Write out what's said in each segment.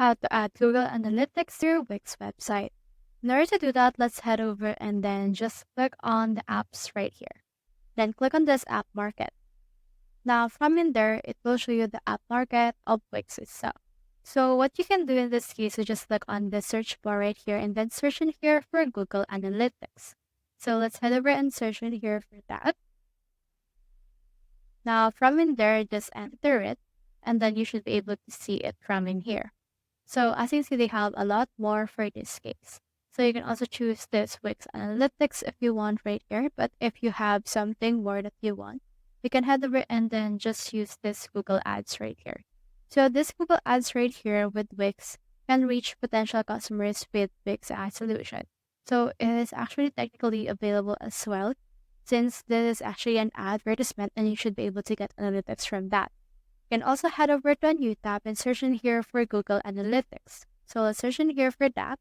how to add Google Analytics to your Wix website. In order to do that, let's head over and then just click on the apps right here. Then click on this app market. Now from in there, it will show you the app market of Wix itself. So what you can do in this case is just click on the search bar right here and then search in here for Google Analytics. So let's head over and search in here for that. Now from in there, just enter it and then you should be able to see it from in here. So as you can see, they have a lot more for this case. So you can also choose this Wix Analytics if you want right here. But if you have something more that you want, you can head over and then just use this Google Ads right here. So this Google Ads right here with Wix can reach potential customers with Wix Ad Solution. So it is actually technically available as well, since this is actually an advertisement and you should be able to get analytics from that. You can also head over to a new tab and search in here for Google Analytics. So let's search in here for that.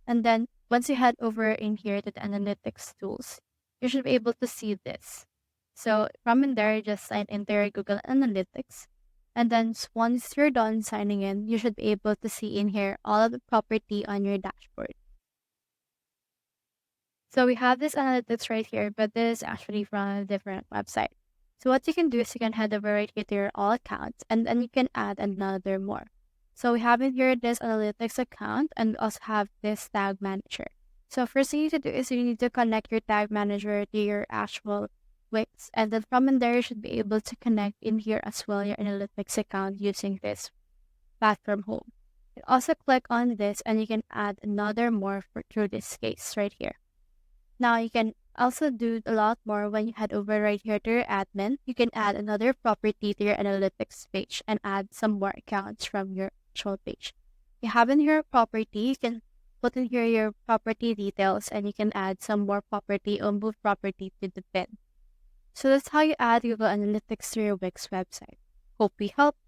And then once you head over in here to the analytics tools, you should be able to see this. So from in there, just sign in there Google Analytics. And then once you're done signing in, you should be able to see in here all of the property on your dashboard. So we have this analytics right here, but this is actually from a different website. So what you can do is you can head over right here to your all accounts and then you can add another more. So we have in here this analytics account and we also have this tag manager. So first thing you need to do is you need to connect your tag manager to your actual Wix, and then from in there you should be able to connect in here as well your analytics account using this platform home. You can also click on this and you can add another more through this case right here. Now you can also do a lot more when you head over right here to your admin. You can add another property to your analytics page and add some more accounts from your actual page. You have in here property, you can put in here your property details and you can add some more property or move property to the bin. So that's how you add Google Analytics to your Wix website. Hope we helped.